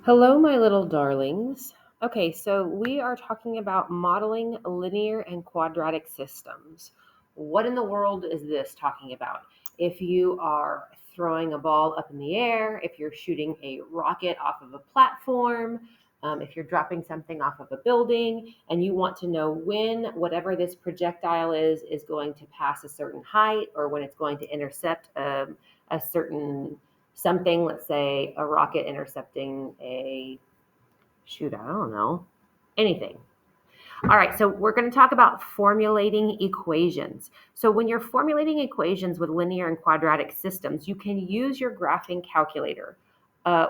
Hello, my little darlings. Okay, so we are talking about modeling linear and quadratic systems. What in the world is this talking about? If you are throwing a ball up in the air, if you're shooting a rocket off of a platform, if you're dropping something off of a building, and you want to know when whatever this projectile is going to pass a certain height or when it's going to intercept a certain something, let's say a rocket intercepting I don't know, anything. All right, so we're going to talk about formulating equations. So when you're formulating equations with linear and quadratic systems, you can use your graphing calculator.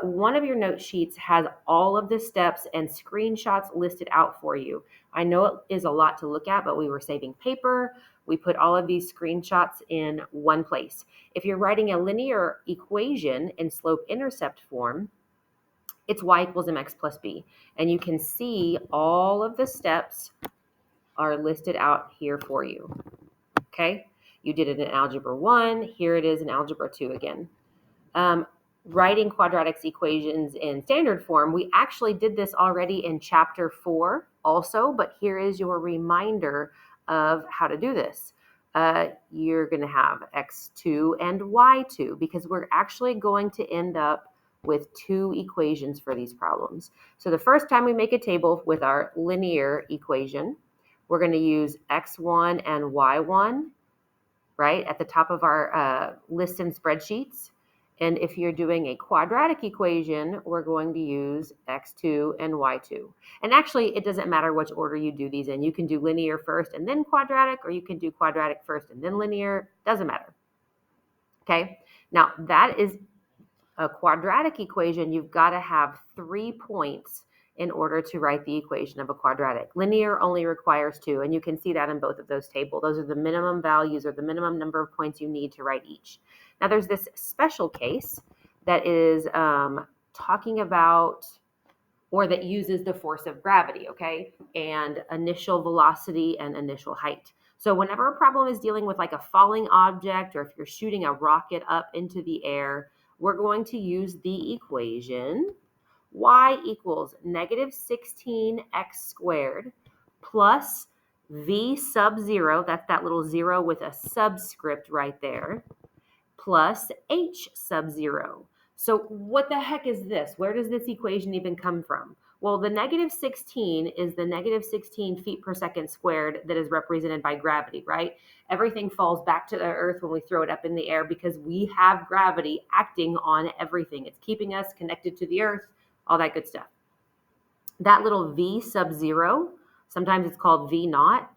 One of your note sheets has all of the steps and screenshots listed out for you. I know it is a lot to look at, but we were saving paper. We put all of these screenshots in one place. If you're writing a linear equation in slope-intercept form, it's y equals mx plus b. And you can see all of the steps are listed out here for you. Okay? You did it in Algebra 1. Here it is in Algebra 2 again. Writing quadratic equations in standard form, we actually did this already in Chapter 4 also, but here is your reminder of how to do this. You're going to have x2 and y2 because we're actually going to end up with two equations for these problems. So the first time we make a table with our linear equation, we're going to use x1 and y1, right, at the top of our list and spreadsheets. And if you're doing a quadratic equation, we're going to use x2 and y2. And actually, it doesn't matter which order you do these in. You can do linear first and then quadratic, or you can do quadratic first and then linear. Doesn't matter. Okay, now that is a quadratic equation. You've got to have 3 points in order to write the equation of a quadratic. Linear only requires 2, and you can see that in both of those tables. Those are the minimum values or the minimum number of points you need to write each. Now there's this special case that is talking about or that uses the force of gravity, okay, and initial velocity and initial height. So whenever a problem is dealing with like a falling object or if you're shooting a rocket up into the air, we're going to use the equation y equals negative 16x squared plus v sub 0, that's that little 0 with a subscript right there, plus h sub 0. So what the heck is this? Where does this equation even come from? Well, the negative 16 is the negative 16 feet per second squared that is represented by gravity, right? Everything falls back to the earth when we throw it up in the air because we have gravity acting on everything. It's keeping us connected to the earth, all that good stuff. That little v sub 0, sometimes it's called v naught,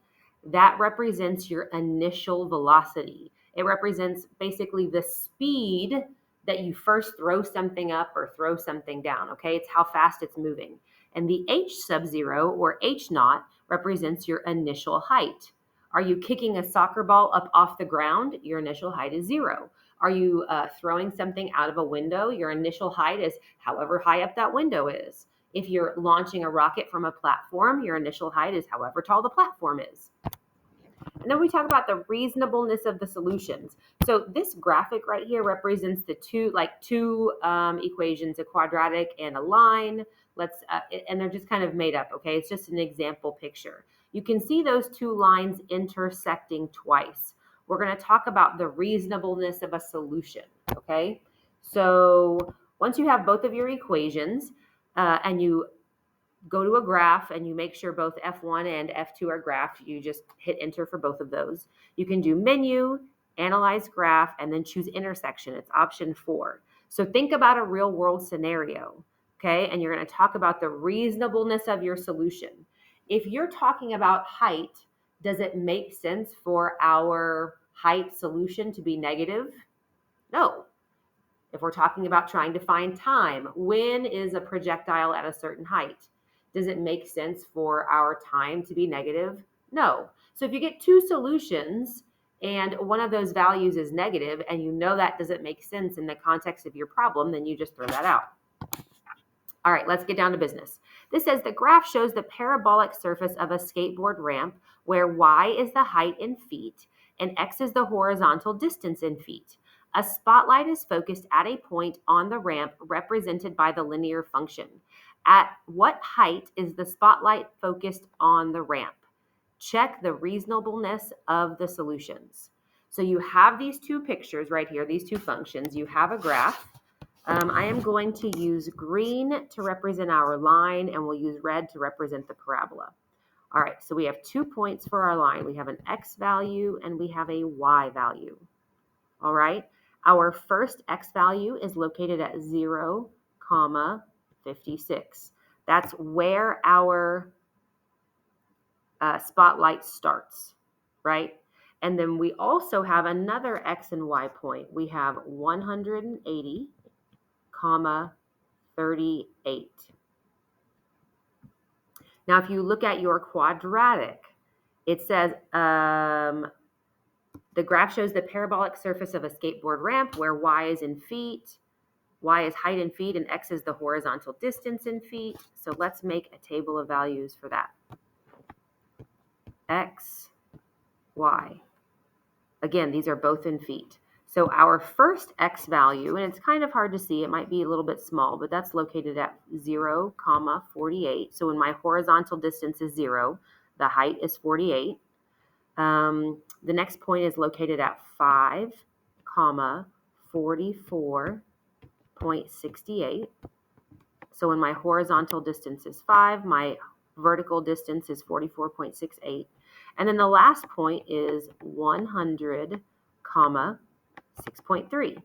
that represents your initial velocity. It represents basically the speed that you first throw something up or throw something down, okay? It's how fast it's moving. And the h sub 0 or h naught represents your initial height. Are you kicking a soccer ball up off the ground? Your initial height is 0. Are you throwing something out of a window? Your initial height is however high up that window is. If you're launching a rocket from a platform, your initial height is however tall the platform is. And then we talk about the reasonableness of the solutions. So this graphic right here represents the two equations, a quadratic and a line. And they're just kind of made up, okay? It's just an example picture. You can see those two lines intersecting twice. We're going to talk about the reasonableness of a solution, okay? So once you have both of your equations and you go to a graph and you make sure both F1 and F2 are graphed, you just hit enter for both of those. You can do menu, analyze graph, and then choose intersection. It's option 4. So think about a real world scenario, okay? And you're going to talk about the reasonableness of your solution. If you're talking about height, does it make sense for our height solution to be negative? No. If we're talking about trying to find time, when is a projectile at a certain height? Does it make sense for our time to be negative? No. So if you get two solutions and one of those values is negative and you know that doesn't make sense in the context of your problem, then you just throw that out. All right, let's get down to business. This says the graph shows the parabolic surface of a skateboard ramp where y is the height in feet and x is the horizontal distance in feet. A spotlight is focused at a point on the ramp represented by the linear function. At what height is the spotlight focused on the ramp? Check the reasonableness of the solutions. So you have these two pictures right here, these two functions. You have a graph. I am going to use green to represent our line, and we'll use red to represent the parabola. All right, so we have 2 points for our line. We have an x value and we have a y value. All right, our first x value is located at 0, 56. That's where our spotlight starts, right? And then we also have another x and y point. We have 180, 38. Now, if you look at your quadratic, it says the graph shows the parabolic surface of a skateboard ramp where y is in feet, y is height in feet, and x is the horizontal distance in feet. So let's make a table of values for that. X, y. Again, these are both in feet. So our first x value, and it's kind of hard to see, it might be a little bit small, but that's located at 0, 48. So when my horizontal distance is 0, the height is 48. The next point is located at 5, 44.68. So when my horizontal distance is 5, my vertical distance is 44.68. And then the last point is 100, 6.3.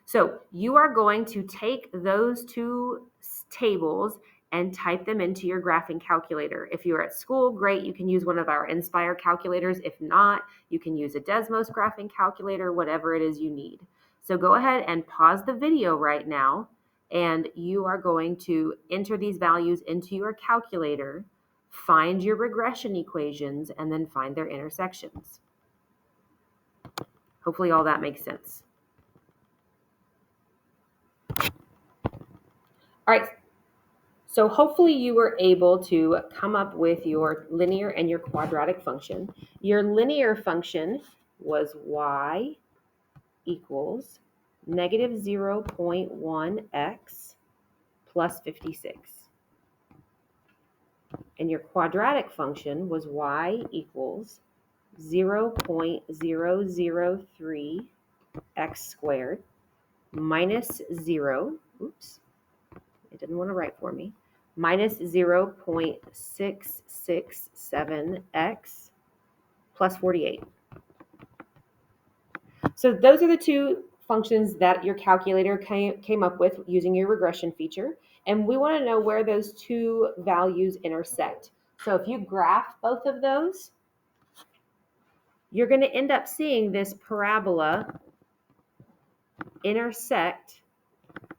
So you are going to take those two tables and type them into your graphing calculator. If you're at school, great, you can use one of our Inspire calculators. If not, you can use a Desmos graphing calculator, whatever it is you need. So go ahead and pause the video right now, and you are going to enter these values into your calculator, find your regression equations, and then find their intersections. Hopefully all that makes sense. All right, so hopefully you were able to come up with your linear and your quadratic function. Your linear function was y equals negative 0.1x plus 56. And your quadratic function was y equals 0.003 x squared minus 0, oops, it didn't want to write for me, minus 0.667x plus 48. So those are the two functions that your calculator came up with using your regression feature. And we want to know where those two values intersect. So if you graph both of those, you're going to end up seeing this parabola intersect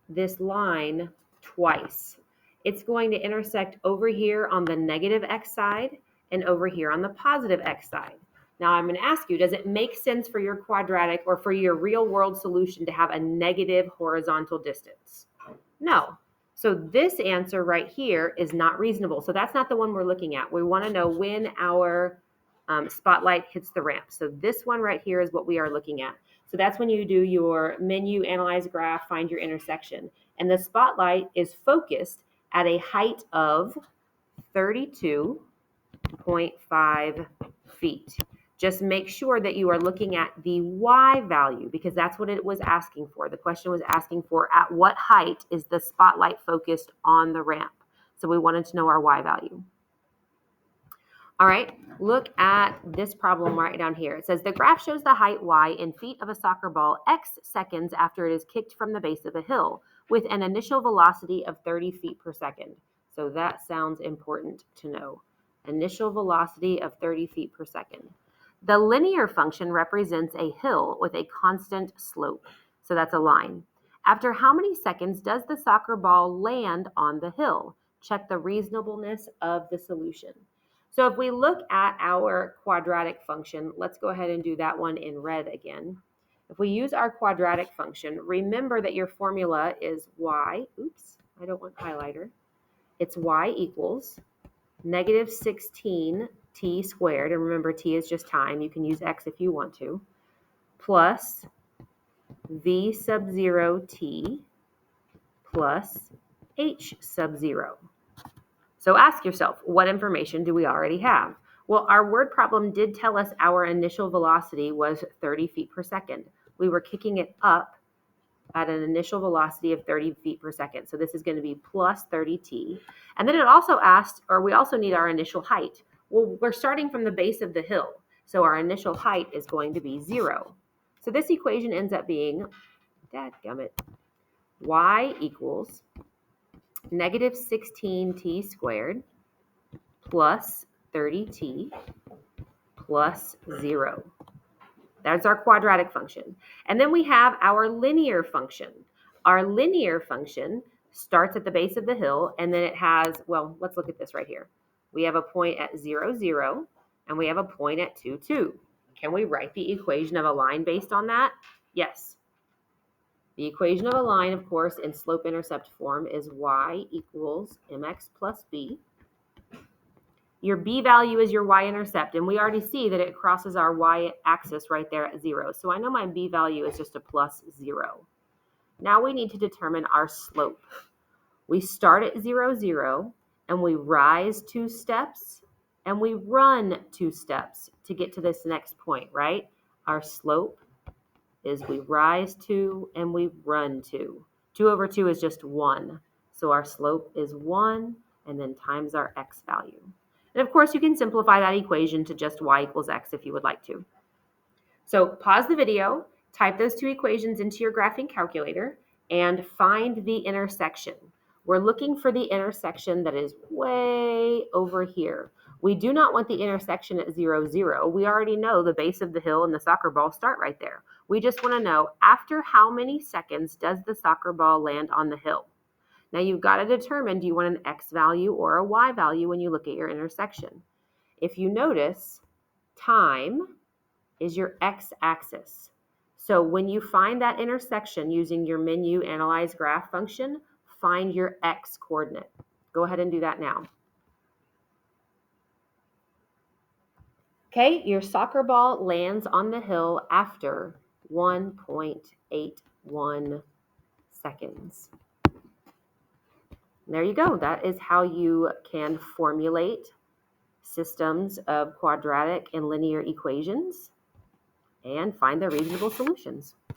this line twice. It's going to intersect over here on the negative x side and over here on the positive x side. Now I'm going to ask you, does it make sense for your quadratic or for your real world solution to have a negative horizontal distance? No. So this answer right here is not reasonable. So that's not the one we're looking at. We want to know when our spotlight hits the ramp. So this one right here is what we are looking at. So that's when you do your menu, analyze graph, find your intersection. And the spotlight is focused at a height of 32.5 feet. Just make sure that you are looking at the y value because that's what it was asking for. The question was asking for at what height is the spotlight focused on the ramp. So we wanted to know our y value. All right, look at this problem right down here. It says the graph shows the height y in feet of a soccer ball x seconds after it is kicked from the base of a hill with an initial velocity of 30 feet per second. So that sounds important to know. Initial velocity of 30 feet per second. The linear function represents a hill with a constant slope. So that's a line. After how many seconds does the soccer ball land on the hill? Check the reasonableness of the solution. So if we look at our quadratic function, let's go ahead and do that one in red again. If we use our quadratic function, remember that your formula is y, oops, I don't want highlighter. It's y equals negative 16 t squared, and remember t is just time, you can use x if you want to, plus v sub 0 t plus h sub 0. So ask yourself, what information do we already have? Well, our word problem did tell us our initial velocity was 30 feet per second. We were kicking it up at an initial velocity of 30 feet per second. So this is going to be plus 30t. And then it also asked, or we also need our initial height. Well, we're starting from the base of the hill. So our initial height is going to be 0. So this equation ends up being, dadgummit, y equals negative 16t squared plus 30t plus 0. That's our quadratic function. And then we have our linear function. Our linear function starts at the base of the hill, and then it has, well, let's look at this right here. We have a point at 0, 0, and we have a point at 2, 2. Can we write the equation of a line based on that? Yes. The equation of a line, of course, in slope-intercept form is y equals mx plus b. Your b value is your y-intercept, and we already see that it crosses our y-axis right there at 0. So I know my b value is just a plus 0. Now we need to determine our slope. We start at 0, 0, and we rise 2 steps, and we run 2 steps to get to this next point, right? Our slope is we rise 2 and we run 2. 2 over 2 is just 1. So our slope is 1 and then times our x value. And of course, you can simplify that equation to just y equals x if you would like to. So pause the video, type those two equations into your graphing calculator, and find the intersection. We're looking for the intersection that is way over here. We do not want the intersection at 0, 0. We already know the base of the hill and the soccer ball start right there. We just want to know after how many seconds does the soccer ball land on the hill? Now you've got to determine, do you want an x value or a y value when you look at your intersection? If you notice, time is your x-axis. So when you find that intersection using your menu analyze graph function, find your x coordinate. Go ahead and do that now. Okay, your soccer ball lands on the hill after 1.81 seconds. There you go. That is how you can formulate systems of quadratic and linear equations and find the reasonable solutions.